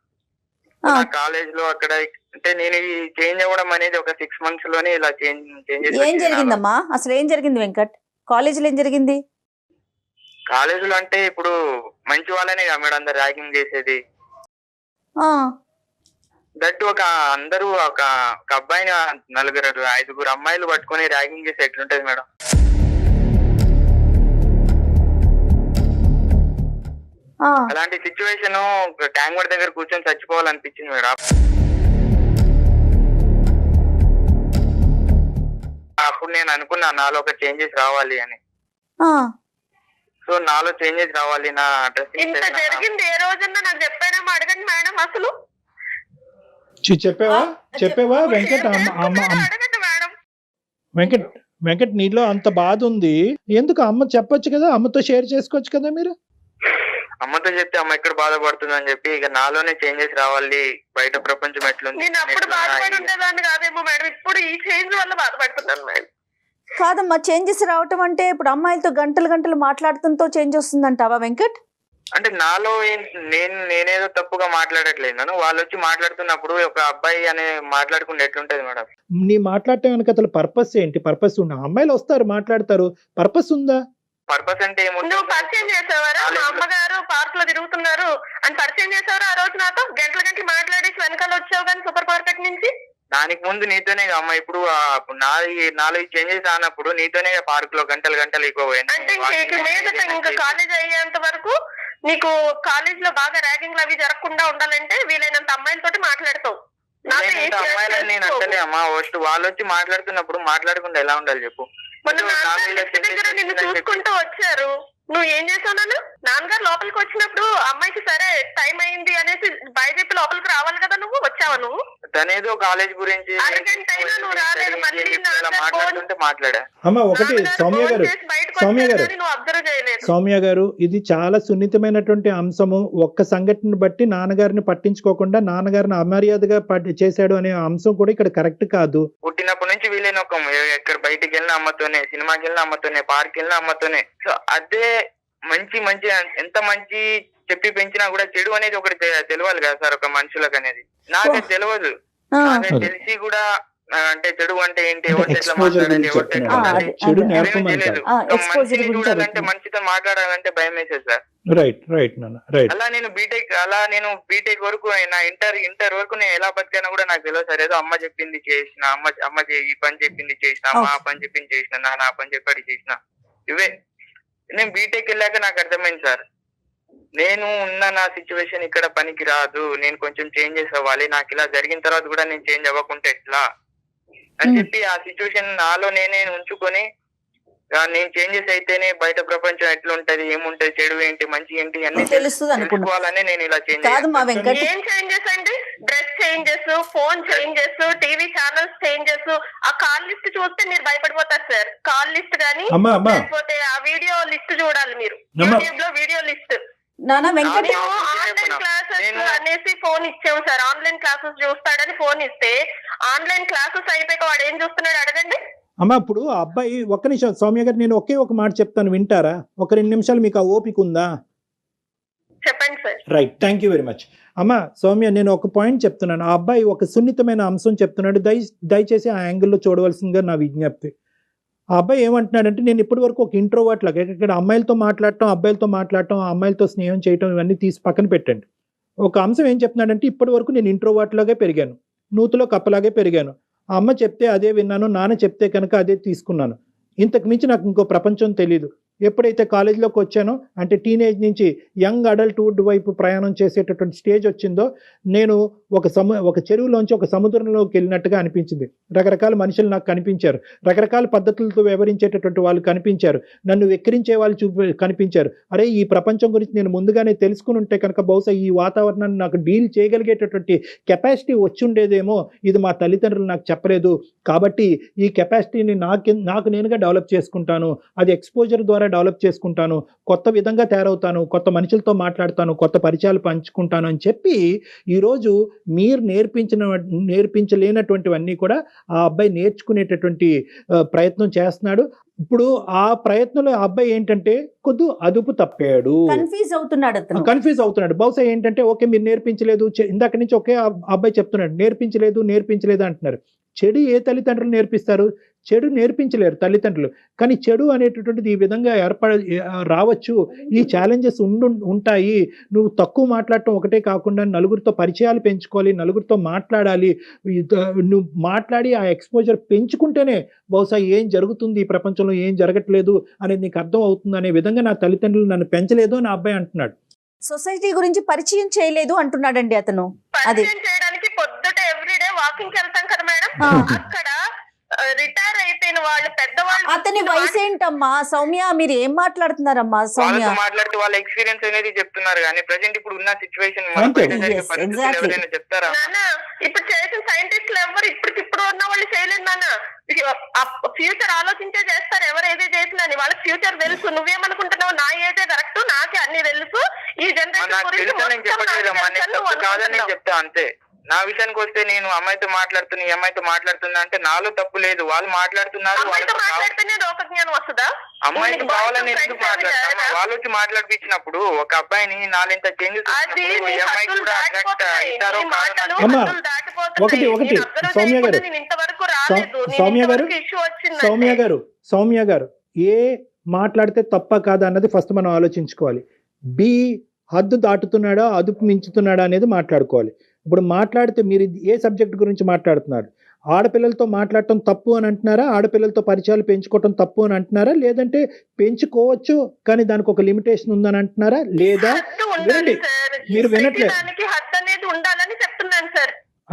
కాలేజ్ లో అక్కడ అంటే నేను ఈ చేంజ్ అవ్వడం అనేది ఒక 6 months లోనే ఇలా చేంజ్. ఏం జరిగిందమ్మా అసలు? ఏం జరిగింది వెంకట్? కాలేజీలో ఏం జరిగింది? కాలేజీలో అంటే ఇప్పుడు మంచి వాళ్ళనే కదా మేడం అందరు ర్యాగింగ్ చేసేది. దట్ అందరూ ఒక అబ్బాయిని 4-5 అమ్మాయిలు పట్టుకొని ర్యాగింగ్ చేసి ఎట్లుంటది మేడం? అలాంటి సిచ్యువేషన్ ట్యాంక్ బండ్ దగ్గర కూర్చొని చచ్చిపోవాలనిపించింది మేడం. అప్పుడు నేను అనుకున్నా నాలో ఒక చేంజెస్ రావాలి అని. సో నాలో చేంజెస్ రావాలి, నా ఇంత జరిగింది ఏ రోజన్నా నాకు చెప్పాడేమో అడగండి మేడం. అసలు చెప్పావా వెంకట్? అడగండి మేడం. వెంకట్ నీలో అంత బాధ ఉంది, ఎందుకు అమ్మ చెప్పొచ్చు కదా, అమ్మతో షేర్ చేసుకోవచ్చు కదా మీరు. అమ్మతో చెప్తే అమ్మ ఎక్కడ బాధపడుతుంది అని చెప్పి ఇక నాలోనే చేంజెస్ రావాలి, బయట ప్రపంచం ఎట్లుంది. నేను అప్పుడు బాధపడి ఉండేదాన్ని కాదేమో మేడం, ఇప్పుడు ఈ చేంజ్ వల్ల బాధపడుతున్నాను మేడం. కాదమ్మా, చేంజెస్ రావటం అంటే ఇప్పుడు అమ్మాయిలతో గంటలు మాట్లాడుతుంతో చేంజ్ వస్తుందంటావా వెంకట్? అంటే నాలో నేనేదో తప్పుగా మాట్లాడట్లేదు, వాళ్ళు వచ్చి మాట్లాడుతున్నప్పుడు ఒక అబ్బాయి అనే మాట్లాడుకుంటే ఎట్లుంటది మేడం? నీ మాట్లాడటం వెనక అసలు పర్పస్ ఏంటి? పర్పస్ ఉందా? అమ్మాయిలు వస్తారు మాట్లాడతారు, పర్పస్ ఉందా? పర్పస్ అంటే నువ్వు పరిచయం చేసావారా? మా అమ్మగారు పార్క్ లో తిరుగుతున్నారు అని పరిచయం చేసావారా? ఆ రోజు నాతో గంటలు మాట్లాడేసి వెనకాల వచ్చావు కానీ సూపర్ మార్కెట్ నుంచి. దానికి ముందు నీతోనే అమ్మ, ఇప్పుడు నాలో చేంజెస్ అన్నప్పుడు నీతోనే పార్క్ లో గంటలు ఎక్కువ పోయింది. అంటే మీదట ఇంకా కాలేజ్ అయ్యేంత వరకు నీకు కాలేజ్ లో బాగా ర్యాగింగ్ అవి జరగకుండా ఉండాలంటే వీలైనంత అమ్మాయిలతోటి మాట్లాడతావు. అమ్మాయిలని నేను అంటలే అమ్మా, ఫస్ట్ వాళ్ళు వచ్చి మాట్లాడుతున్నప్పుడు మాట్లాడకుండా ఎలా ఉండాలి చెప్పు? దగ్గర నిన్ను చూసుకుంటూ వచ్చారు, నువ్వు ఏం చేసావు? నాన్నగారు లోపలికి వచ్చినప్పుడు అమ్మాయికి సరే టైం అయింది అనేసి బయట చెప్పి లోపలికి రావాలి కదా, నువ్వు వచ్చావా? నువ్వు తనేదో కాలేజ్ గురించి నువ్వు రాలేదు, మాట్లాడా. అమ్మ ఒకటి సౌమ్య గారు, ఇది చాలా సున్నితమైనటువంటి అంశము. ఒక్క సంఘటన బట్టి నాన్నగారిని పట్టించుకోకుండా నాన్నగారిని అమర్యాదగా చేశాడు అనే అంశం కూడా ఇక్కడ కరెక్ట్ కాదు. పుట్టినప్పటి నుంచి వీలైన ఒక ఎక్కడ బయటికి వెళ్ళిన అమ్మతోనే, సినిమాకి వెళ్ళిన అమ్మతోనే, పార్క్ వెళ్ళిన అమ్మతోనే. సో అదే మంచి ఎంత మంచి చెప్పి పెంచినా కూడా చెడు అనేది ఒకటి తెలియాలి కదా సార్ ఒక మనుషులకు అనేది. నాకు తెలియదు, నాకు తెలిసి కూడా అంటే చెడు అంటే ఏంటి, ఎవరు ఎట్లా మాట్లాడాలి, మనిషిని చూడాలంటే మనిషితో మాట్లాడాలంటే భయం వేసేది సార్. అలా నేను బీటెక్ వరకు నా ఇంటర్ వరకు నేను ఎలా బతికానో కూడా నాకు తెలియదు సార్. ఏదో అమ్మ చెప్పింది చేసిన, అమ్మ ఈ పని చెప్పింది చేసిన, అమ్మ ఆ పని చెప్పింది చేసిన, నాన్న ఆ పని చెప్పాడు చేసిన, ఇవే. నేను బీటెక్ వెళ్ళాక నాకు అర్థమైంది సార్, నేను ఉన్న నా సిచ్యువేషన్ ఇక్కడ పనికి రాదు, నేను కొంచెం చేంజెస్ అవ్వాలి, నాకు ఇలా జరిగిన తర్వాత కూడా నేను చేంజ్ అవ్వకుంటే ఎట్లా అని చెప్పి ఆ సిచ్యువేషన్ నాలో నేనే ఉంచుకొని నేను చేంజెస్ అయితేనే బయట ప్రపంచం ఎట్లుంటది, ఏముంటది, చెడు ఏంటి, మంచి ఏంటి అన్ని తెలుసుకోవాలని నేను ఇలా చేంజ్. ఏం చేంజెస్ అండి? Dress changes, phone changes, TV channels changes. ఆ కాల్ లిస్ట్ చూస్తే మీరు భయపడిపోతారు సార్. కాల్ లిస్ట్ గానీ లేకపోతే ఆ వీడియో లిస్ట్ చూడాలి మీరు, యూట్యూబ్ లో వీడియో లిస్ట్. ఆన్లైన్ క్లాసెస్ అనేసి ఫోన్ ఇచ్చాము సార్. ఆన్లైన్ క్లాసెస్ చూస్తాడని ఫోన్ ఇస్తే ఆన్లైన్ క్లాసెస్ అయిపోయాక వాడు ఏం చూస్తున్నాడు అడగండి. అమ్మ ఇప్పుడు ఆ అబ్బాయి, ఒక్క నిమిషం సౌమ్య గారు, నేను ఒక మాట చెప్తాను వింటారా? ఒక 2 నిమిషాలు మీకు ఆ ఓపిక ఉందా? చెప్పండి sir. Right, thank you very much. అమ్మ సౌమ్య, నేను ఒక పాయింట్ చెప్తున్నాను. ఆ అబ్బాయి ఒక సున్నితమైన అంశం చెప్తున్నాడు, దయచేసి ఆ యాంగిల్లో చూడవలసిందిగా నా విజ్ఞప్తి. ఆ అబ్బాయి ఏమంటున్నాడంటే, నేను ఇప్పటి వరకు ఒక ఇంట్రోవర్ట్ లాగా ఇక్కడ అమ్మాయిలతో మాట్లాడటం, అబ్బాయిలతో మాట్లాడటం, అమ్మాయిలతో స్నేహం చేయటం ఇవన్నీ తీసి పక్కన పెట్టండి. ఒక అంశం ఏం చెప్తున్నాడంటే, ఇప్పటి వరకు నేను ఇంట్రోవర్ట్ లాగే పెరిగాను, నూతులో కప్పలాగే పెరిగాను. ఆ అమ్మ చెప్తే అదే విన్నాను, నాన్న చెప్తే కనుక అదే తీసుకున్నాను, ఇంతకు మించి నాకు ఇంకో ప్రపంచం తెలియదు. ఎప్పుడైతే కాలేజీలోకి వచ్చానో అంటే టీనేజ్ నుంచి యంగ్ అడల్ట్హుడ్ వైపు ప్రయాణం చేసేటటువంటి స్టేజ్ వచ్చిందో నేను ఒక చెరువులోంచి ఒక సముద్రంలోకి వెళ్ళినట్టుగా అనిపించింది. రకరకాల మనుషులు నాకు కనిపించారు, రకరకాల పద్ధతులతో వ్యవహరించేటటువంటి వాళ్ళు కనిపించారు, నన్ను వెక్కిరించే వాళ్ళు కనిపించారు. అరే ఈ ప్రపంచం గురించి నేను ముందుగానే తెలుసుకుని ఉంటే కనుక బహుశా ఈ వాతావరణాన్ని నాకు డీల్ చేయగలిగేటటువంటి కెపాసిటీ వచ్చి ఉండేదేమో, ఇది మా తల్లిదండ్రులు నాకు చెప్పలేదు. కాబట్టి ఈ కెపాసిటీని నాకు నేనుగా డెవలప్ చేసుకుంటాను, అది ఎక్స్పోజర్ ద్వారా డెవలప్ చేసుకుంటాను, కొత్త విధంగా తయారవుతాను, కొత్త మనుషులతో మాట్లాడతాను, కొత్త పరిచయాలు పంచుకుంటాను అని చెప్పి ఈరోజు మీరు నేర్పించలేనటువంటివన్నీ కూడా ఆ అబ్బాయి నేర్చుకునేటటువంటి ప్రయత్నం చేస్తున్నాడు. ఇప్పుడు ఆ ప్రయత్నంలో ఆ అబ్బాయి ఏంటంటే కొద్ది అదుపు తప్పాడు, కన్ఫ్యూజ్ అవుతున్నాడు. బహుశా ఏంటంటే ఓకే మీరు నేర్పించలేదు, ఇందాక నుంచి ఒకే అబ్బాయి చెప్తున్నాడు నేర్పించలేదు అంటున్నారు. చెడు ఏ తల్లిదండ్రులు నేర్పిస్తారు? చెడు నేర్పించలేరు తల్లిదండ్రులు. కానీ చెడు అనేటటువంటిది ఈ విధంగా రావచ్చు, ఈ ఛాలెంజెస్ ఉంటాయి. నువ్వు తక్కువ మాట్లాడటం ఒకటే కాకుండా నలుగురితో పరిచయాలు పెంచుకోవాలి, నలుగురితో మాట్లాడాలి. నువ్వు మాట్లాడి ఆ ఎక్స్పోజర్ పెంచుకుంటేనే బహుశా ఏం జరుగుతుంది ఈ ప్రపంచంలో, ఏం జరగట్లేదు అనేది నీకు అర్థం అవుతుంది అనే విధంగా నా తల్లిదండ్రులు నన్ను పెంచలేదు అని అబ్బాయి అంటున్నాడు. సొసైటీ గురించి పరిచయం చేయలేదు అంటున్నాడండి అతను. అది చేయడానికి పొద్దుట ఎవ్రీడే వాకింగ్ వెళ్తాం కదా మేడం, అక్కడ రిటైర్ అయిపోయిన వాళ్ళు పెద్దవాళ్ళు. అతని వయసు ఏంటమ్మా సౌమ్య? మీరు ఏం మాట్లాడుతున్నారమ్మా సౌమ్య? మాట్లాడితే వాళ్ళ ఎక్స్పీరియన్స్ అనేది చెప్తున్నారు కానీ ప్రెసెంట్ ఇప్పుడు ఉన్న సిచ్యువేషన్ చెప్తారా? ఇప్పుడు చేసిన సైంటిస్టులు ఎవరు ఇప్పుడు ఉన్న వాళ్ళు చేయలేదు నాన్న. ఫ్యూచర్ ఆలోచించే చేస్తారు ఎవరు ఏదే చేసినా. వాళ్ళకి ఫ్యూచర్ తెలుసు. నువ్వేమనుకుంటున్నావు నా ఏదే కరెక్ట్, నాకే అన్ని తెలుసు, ఈ జనరేషన్ చెప్తా అంతే. నా విషయానికి వస్తే నేను అమ్మాయితో మాట్లాడుతున్నా అంటే నాలో తప్పు లేదు, వాళ్ళు మాట్లాడుతున్నారు. అమ్మాయికి కావాలని ఎందుకు మాట్లాడతాను? వాళ్ళు వచ్చి మాట్లాడిపించినప్పుడు ఒక అబ్బాయిని నాలుగింత చేంజెస్ సౌమ్య గారు ఏ మాట్లాడితే తప్ప కాదా అన్నది ఫస్ట్ మనం ఆలోచించుకోవాలి. బి హద్దు దాటుతున్నాడా, అదుపు మించుతున్నాడా అనేది మాట్లాడుకోవాలి. ఇప్పుడు మాట్లాడితే మీరు ఏ సబ్జెక్ట్ గురించి మాట్లాడుతున్నారు? ఆడపిల్లలతో మాట్లాడటం తప్పు అని అంటున్నారా? ఆడపిల్లలతో పరిచయాలు పెంచుకోవటం తప్పు అని అంటున్నారా? లేదంటే పెంచుకోవచ్చు కానీ దానికి ఒక లిమిటేషన్ ఉందని అంటున్నారా? లేదా మీరు వినట్లేదు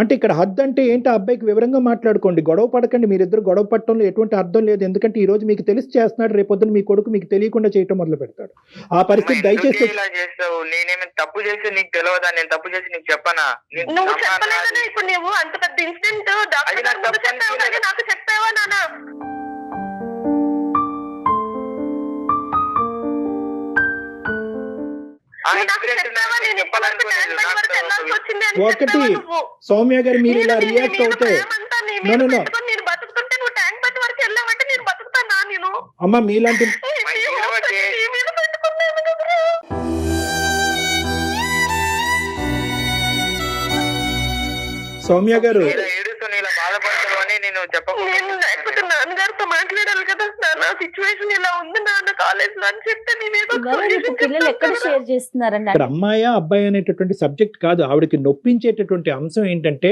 అంటే ఇక్కడ హద్దు అంటే ఏంటి? అబ్బాయికి వివరంగా మాట్లాడుకోండి, గొడవ పడకండి. మీరిద్దరు గొడవ పడటంలో ఎటువంటి అర్థం లేదు. ఎందుకంటే ఈ రోజు మీకు తెలిసి చేస్తున్నాడు, రేపొద్దున మీ కొడుకు మీకు తెలియకుండా చేయటం మొదలు పెడతాడు. ఆ పరిస్థితి దయచేసి నేనేమి తప్పు చేసి నీకు తెలియదా? నేను తప్పు చేసి నీకు చెప్పనా? నువ్వు చెప్పలేదనే ఇప్పుడు నువ్వు అంత పెద్ద ఇన్సిడెంట్ నాకు చెప్పావా నాన్న? ఒకటి సౌమ్య గారు మీరు ఇలా రియాక్ట్ అవుతే అమ్మ మీలాంటి సౌమ్య గారు నాన్నగారితో మాట్లాడాలి కదా, నా సిచ్యువేషన్ ఇలా ఉంది నాన్న కాలేజ్ లో అని చెప్తే పిల్లలు ఎక్కడ షేర్ చేస్తున్నారండి? ఇక్కడ అమ్మాయి అబ్బాయి అనేటటువంటి సబ్జెక్ట్ కాదు. ఆవిడకి నొప్పించేటటువంటి అంశం ఏంటంటే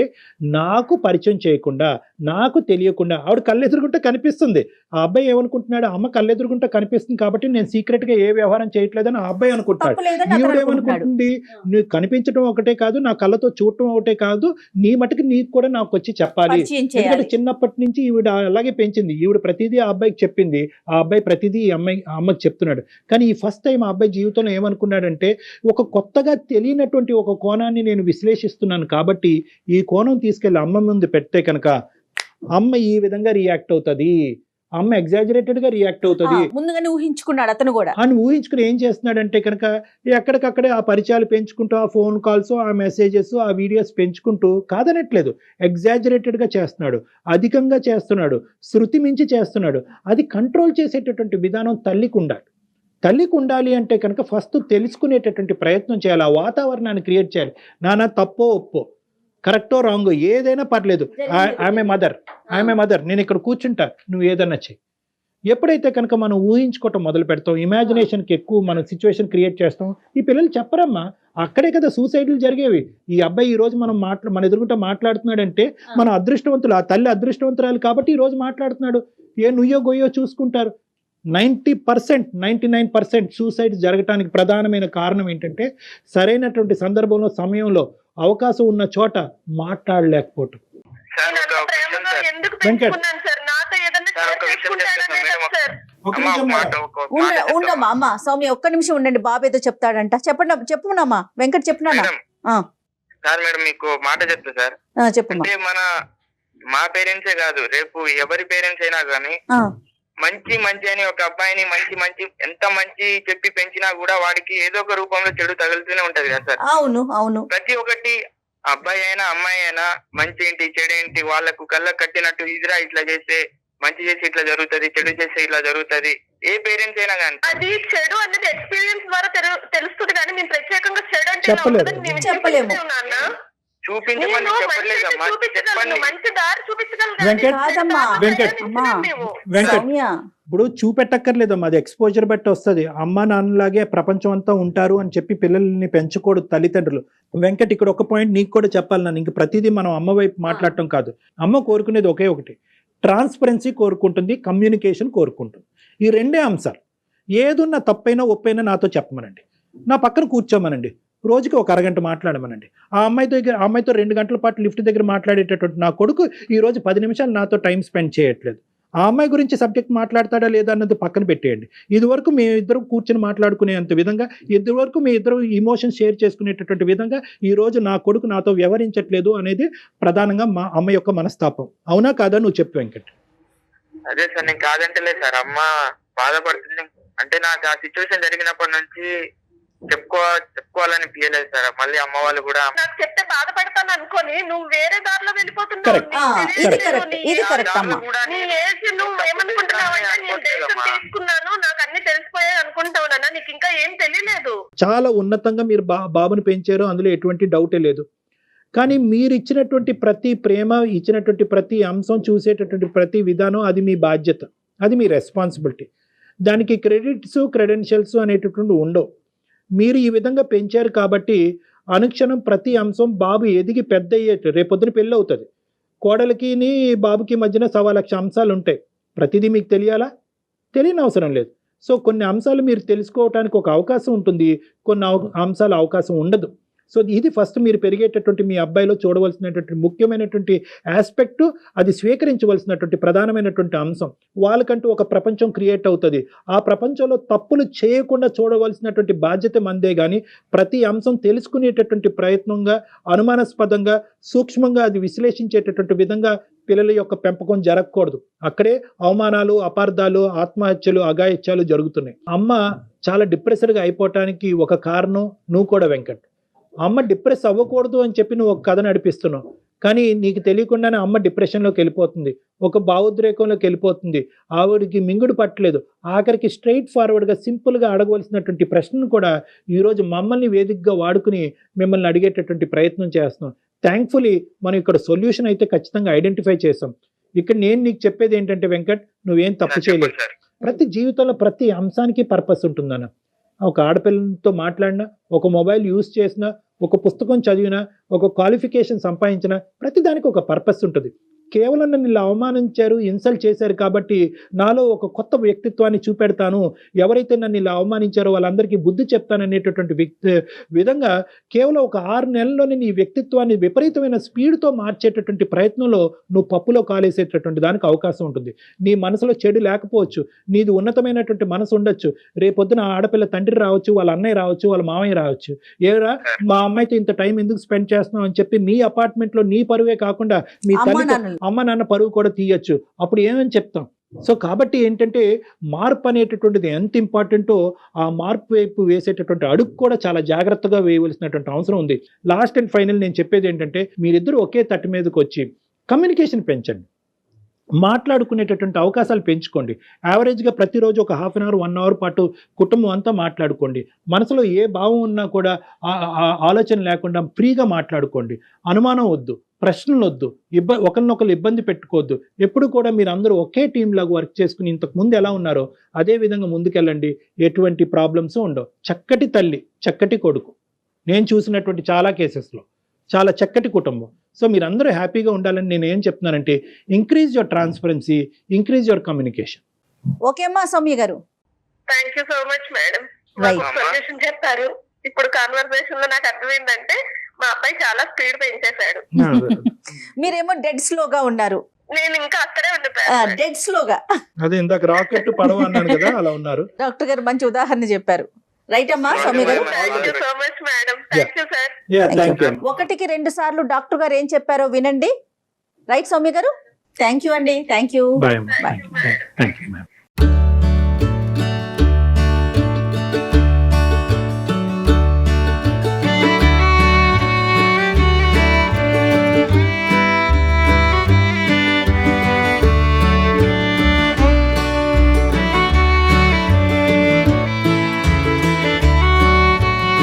నాకు పరిచయం చేయకుండా, నాకు తెలియకుండా ఆవిడ కళ్ళెదురుగుంటే కనిపిస్తుంది. ఆ అబ్బాయి ఏమనుకుంటున్నాడు? అమ్మ కళ్ళెదురుగుంటే కనిపిస్తుంది కాబట్టి నేను సీక్రెట్ గా ఏ వ్యవహారం చేయట్లేదని ఆ అబ్బాయి అనుకుంటున్నాడు. ఈవిడేమనుకుంటుంది? నువ్వు కనిపించడం ఒకటే కాదు, నా కళ్ళతో చూడటం ఒకటే కాదు, నీ మటుకు నీకు కూడా నాకు వచ్చి చెప్పాలి. ఎందుకంటే చిన్నప్పటి నుంచి ఈవిడ అలాగే పెంచింది. ఈవిడ ప్రతిదీ ఆ అబ్బాయికి చెప్పింది, ఆ అబ్బాయి ప్రతిదీ అమ్మకి చెప్తున్నాడు. కానీ ఈ ఫస్ట్ టైం ఆ అబ్బాయి జీవితంలో ఏమనుకున్నాడంటే ఒక కొత్తగా తెలియనటువంటి ఒక కోణాన్ని నేను విశ్లేషిస్తున్నాను కాబట్టి ఈ కోణం తీసుకెళ్లి అమ్మ ముందు పెడితే కనుక అమ్మ ఈ విధంగా రియాక్ట్ అవుతుంది, అమ్మ ఎగ్జాజరేటెడ్ గా రియాక్ట్ అవుతుంది. ముందుగానే ఊహించుకున్నాడు అతను కూడా. అని ఊహించుకుని ఏం చేస్తున్నాడంటే కనుక ఎక్కడికక్కడే ఆ పరిచయాలు పెంచుకుంటూ, ఆ ఫోన్ కాల్స్, ఆ మెసేజెస్, ఆ వీడియోస్ పెంచుకుంటూ, కాదనట్లేదు, ఎగ్జాజరేటెడ్ గా చేస్తున్నాడు, అధికంగా చేస్తున్నాడు, శృతి మించి చేస్తున్నాడు. అది కంట్రోల్ చేసేటటువంటి విధానం తల్లికి ఉండాలి అంటే కనుక ఫస్ట్ తెలుసుకునేటటువంటి ప్రయత్నం చేయాలి, ఆ వాతావరణాన్ని క్రియేట్ చేయాలి. నాన్న తప్పో ఒప్పో, కరెక్టో రాంగో ఏదైనా పర్లేదు, ఐఎమ్ ఏ మదర్, నేను ఇక్కడ కూర్చుంటా, నువ్వు ఏదన్నా చెయ్యి. ఎప్పుడైతే కనుక మనం ఊహించుకోవటం మొదలు పెడతాం, ఇమాజినేషన్కి ఎక్కువ మనం సిచ్యువేషన్ క్రియేట్ చేస్తాం. ఈ పిల్లలు చెప్పరమ్మా, అక్కడే కదా సూసైడ్లు జరిగేవి. ఈ అబ్బాయి ఈ రోజు మన ఎదురుగుంటా మాట్లాడుతున్నాడంటే మన అదృష్టవంతులు, ఆ తల్లి అదృష్టవంతురాలు కాబట్టి ఈ రోజు మాట్లాడుతున్నాడు. ఏ నుయ్యో గొయ్యో చూసుకుంటారు. 99% సూసైడ్ జరగటానికి ప్రధానమైన కారణం ఏంటంటే సరైనటువంటి సందర్భంలో, సమయంలో, అవకాశం ఉన్న చోట మాట్లాడలేకపోవటం. సార్ నేను అంత ప్రేమగా ఎందుకు పెంచుకున్నాను సార్? నాతో ఏదైనా సార్, ఒక విషయం చేసుకుంటాడనే చెప్తాను కదా సార్. ఒక నిమిషం మేడం. ఉండమ్మా అమ్మ సౌమ్య, ఒక్క నిమిషం ఉండండి, బాబు ఏదో చెప్తాడంట. చెప్పునమ్మా వెంకట్, చెప్పునానా? సార్ మేడం మీకు మాట చెప్తా సార్. చెప్పమ్మా. అంటే మా పేరెంట్సే కాదు, రేపు ఎవరి పేరెంట్స్ అయినా కానీ మంచి అని ఒక అబ్బాయిని మంచి ఎంత మంచి చెప్పి పెంచినా కూడా వాడికి ఏదో ఒక రూపంలో చెడు తగులుతూనే ఉంటది కదా సార్. అవును. ప్రతి ఒక్కటి అబ్బాయి అయినా అమ్మాయి అయినా మంచి ఏంటి చెడు ఏంటి వాళ్ళకు కళ్ళకు కట్టినట్టు ఇదిరా ఇట్లా చేస్తే మంచి చేసి ఇట్లా జరుగుతది, చెడు చేస్తే ఇట్లా జరుగుతది. ఏ పేరెంట్స్ అయినా కానీ అది చెడు అనేది ఎక్స్పీరియన్స్ ద్వారా తెలుస్తుంది, కానీ మేము ప్రత్యేకంగా చెడు అంటే చెప్పలేము. చూపించమని చెప్పలేదమ్మా, చెప్పండి. మంచి దారి చూపించగలరు. వెంకట్ ఇప్పుడు చూపెట్టక్కర్లేదమ్మా, అది ఎక్స్పోజర్ బట్టి వస్తుంది. అమ్మ నాన్నలాగే ప్రపంచం అంతా ఉంటారు అని చెప్పి పిల్లల్ని పెంచకూడదు తల్లిదండ్రులు. వెంకట్ ఇక్కడ ఒక పాయింట్ నీకు కూడా చెప్పాలి. నన్ను ఇంక ప్రతిదీ మనం అమ్మ వైపు మాట్లాడటం కాదు. అమ్మ కోరుకునేది ఒకే ఒకటి, ట్రాన్స్పరెన్సీ కోరుకుంటుంది, కమ్యూనికేషన్ కోరుకుంటుంది. ఈ రెండే అంశాలు. ఏదున్నా తప్పైనా ఒప్పైనా నాతో చెప్పమనండి, నా పక్కన కూర్చోమనండి, రోజుకి ఒక అరగంట మాట్లాడమనండి. ఆ అమ్మాయితో 2 గంటల పాటు లిఫ్ట్ దగ్గర మాట్లాడేటటువంటి నా కొడుకు ఈరోజు 10 నిమిషాలు నాతో టైం స్పెండ్ చేయట్లేదు. ఆ అమ్మాయి గురించి సబ్జెక్ట్ మాట్లాడతాడా లేదా అన్నది పక్కన పెట్టేయండి. ఇదివరకు మీ ఇద్దరు కూర్చొని మాట్లాడుకునేంత విధంగా, ఇదివరకు మీ ఇద్దరు ఇమోషన్ షేర్ చేసుకునేటటువంటి విధంగా ఈరోజు నా కొడుకు నాతో వ్యవహరించట్లేదు అనేది ప్రధానంగా మా అమ్మ యొక్క మనస్తాపం. అవునా కాదా? నువ్వు చెప్పు వెంకట్. అదే సార్, నేను కాదంటలేదు సార్. అమ్మ బాధపడుతుంది అంటే నాకు ఆ సిచ్యువేషన్ జరిగినప్పటి నుంచి చెప్పుకోవాలని ఫీలేదు సార్. మళ్ళీ అమ్మ వాళ్ళు కూడా నాకు చెప్తే బాధపడతాను అనుకోని నువ్వు వేరే దారిలో వెళ్ళిపోతున్నావు. నువ్వు ఏమనుకుంటున్నావంటే నేను డెసిషన్ తీసుకున్నాను, నాకు అన్ని తెలిసిపోయాయి అనుకుంటావునా? నీకు ఇంకా ఏం తెలియలేదు. చాలా ఉన్నతంగా మీరు బాబుని పెంచారు, అందులో ఎటువంటి డౌటే లేదు. కానీ మీరు ఇచ్చినటువంటి ప్రతి ప్రేమ, ఇచ్చినటువంటి ప్రతి అంశం, చూసేటటువంటి ప్రతి విధానం అది మీ బాధ్యత, అది మీ రెస్పాన్సిబిలిటీ. దానికి క్రెడెన్షియల్స్ అనేటటువంటి ఉండవు. మీరు ఈ విధంగా పెంచారు కాబట్టి అనుక్షణం ప్రతి అంశం బాబు ఎదిగి పెద్ద అయ్యేట, రేపొద్దున పెళ్ళి అవుతుంది, కోడలికి బాబుకి మధ్యన 1,00,000 అంశాలు ఉంటాయి. ప్రతిదీ మీకు తెలియాలా? తెలియని అవసరం లేదు. సో కొన్ని అంశాలు మీరు తెలుసుకోవడానికి ఒక అవకాశం ఉంటుంది, కొన్ని అంశాలు అవకాశం ఉండదు. సో ఇది ఫస్ట్ మీరు పెరిగేటటువంటి మీ అబ్బాయిలో చూడవలసినటువంటి ముఖ్యమైనటువంటి ఆస్పెక్టు, అది స్వీకరించవలసినటువంటి ప్రధానమైనటువంటి అంశం. వాళ్ళకంటూ ఒక ప్రపంచం క్రియేట్ అవుతుంది. ఆ ప్రపంచంలో తప్పులు చేయకుండా చూడవలసినటువంటి బాధ్యత మందే. కానీ ప్రతి అంశం తెలుసుకునేటటువంటి ప్రయత్నంగా, అనుమానాస్పదంగా, సూక్ష్మంగా అది విశ్లేషించేటటువంటి విధంగా పిల్లల యొక్క పెంపకం జరగకూడదు. అక్కడే అవమానాలు, అపార్థాలు, ఆత్మహత్యలు, అఘాయిత్యాలు జరుగుతున్నాయి. అమ్మ చాలా డిప్రెస్డ్గా అయిపోవటానికి ఒక కారణం నువ్వు కూడా వెంకట్. అమ్మ డిప్రెస్ అవ్వకూడదు అని చెప్పి నువ్వు ఒక కథ నడిపిస్తున్నావు, కానీ నీకు తెలియకుండానే అమ్మ డిప్రెషన్లోకి వెళ్ళిపోతుంది, ఒక భావోద్రేకంలోకి వెళ్ళిపోతుంది. ఆవిడికి మింగుడు పట్టలేదు. ఆఖరికి స్ట్రైట్ ఫార్వర్డ్గా సింపుల్గా అడగవలసినటువంటి ప్రశ్నను కూడా ఈరోజు మమ్మల్ని వేదికగా వాడుకుని మిమ్మల్ని అడిగేటటువంటి ప్రయత్నం చేస్తున్నాం. థ్యాంక్ఫుల్లీ మనం ఇక్కడ సొల్యూషన్ అయితే ఖచ్చితంగా ఐడెంటిఫై చేసాం. ఇక్కడ నేను నీకు చెప్పేది ఏంటంటే వెంకట్, నువ్వేం తప్పు చేయలేదు. ప్రతి జీవితంలో ప్రతి అంశానికి పర్పస్ ఉంటుందన్న. ఒక ఆడపిల్లతో మాట్లాడినా, ఒక మొబైల్ యూజ్ చేసినా, ఒక పుస్తకం చదివినా, ఒక క్వాలిఫికేషన్ సంపాదించినా, ప్రతిదానికి ఒక పర్పస్ ఉంటుంది. కేవలం నన్ను ఇలా అవమానించారు, ఇన్సల్ట్ చేశారు కాబట్టి నాలో ఒక కొత్త వ్యక్తిత్వాన్ని చూపెడతాను, ఎవరైతే నన్ను ఇలా అవమానించారో వాళ్ళందరికీ బుద్ధి చెప్తాననేటటువంటి విధంగా కేవలం ఒక 6 నెలల్లోనే నీ వ్యక్తిత్వాన్ని విపరీతమైన స్పీడ్తో మార్చేటటువంటి ప్రయత్నంలో నువ్వు పప్పులో కాలేసేటటువంటి దానికి అవకాశం ఉంటుంది. నీ మనసులో చెడు లేకపోవచ్చు, నీది ఉన్నతమైనటువంటి మనసు ఉండొచ్చు. రేపొద్దున ఆడపిల్ల తండ్రి రావచ్చు, వాళ్ళ అన్నయ్య రావచ్చు, వాళ్ళ మామయ్య రావచ్చు. ఏరా మా అమ్మాయితో ఇంత టైం ఎందుకు స్పెండ్ చేస్తున్నావు అని చెప్పి మీ అపార్ట్మెంట్లో నీ పరువే కాకుండా మీ తల్లి అమ్మ నాన్న పరువు కూడా తీయచ్చు. అప్పుడు ఏమని చెప్తాం? సో కాబట్టి ఏంటంటే మార్పు అనేటటువంటిది ఎంత ఇంపార్టెంటో ఆ మార్పు వైపు వేసేటటువంటి అడుగు కూడా చాలా జాగ్రత్తగా వేయవలసినటువంటి అవసరం ఉంది. లాస్ట్ అండ్ ఫైనల్ నేను చెప్పేది ఏంటంటే మీరిద్దరూ ఒకే తట్టు మీదకి వచ్చి కమ్యూనికేషన్ పెంచండి, మాట్లాడుకునేటటువంటి అవకాశాలు పెంచుకోండి. యావరేజ్గా ప్రతిరోజు ఒక 1/2 అవర్ 1 అవర్ పాటు కుటుంబం అంతా మాట్లాడుకోండి. మనసులో ఏ భావం ఉన్నా కూడా ఆలోచన లేకుండా ఫ్రీగా మాట్లాడుకోండి. అనుమానం వద్దు, ప్రశ్నలు వద్దు, ఒకరినొకరు ఇబ్బంది పెట్టుకోవద్దు. ఎప్పుడు కూడా మీరు అందరూ ఒకే టీం లాగా వర్క్ చేసుకుని ఇంతకు ముందు ఎలా ఉన్నారో అదే విధంగా ముందుకెళ్ళండి. ఎటువంటి ప్రాబ్లమ్స్ ఉండవు. చక్కటి తల్లి, చక్కటి కొడుకు, నేను చూసినటువంటి చాలా కేసెస్లో చాలా చక్కటి కుటుంబం. సో మీరందరూ హ్యాపీగా ఉండాలని నేను ఏం చెప్తున్నానంటే increase your transparency, increase your communication. Okay అమ్మా సౌమ్య గారు. Thank you so much madam. Right. Solution చెప్పారు. ఇప్పుడు కాన్వర్సేషన్ లో నాకు అర్థమైందంటే మా అబ్బాయి చాలా స్పీడ్ పెంచేశాడు. మీరేమో డెడ్ స్లోగా ఉన్నారు. నేను ఇంకా అక్కడే ఉండిపోయాను. డెడ్ స్లోగా. అదే ఇందాక రాకెట్ పడవ అన్నాను కదా, అలా ఉన్నారు. డాక్టర్ గారు మంచి ఉదాహరణ చెప్పారు. రైట్ అమ్మా సౌమ్య గారు. Thank you so much madam. Thank you sir. Thank you. 1కి 2 సార్లు డాక్టర్ గారు ఏం చెప్పారో వినండి. రైట్ సౌమ్య గారు. థ్యాంక్ యూ అండి. Thank you. Bye. Thank you ma'am.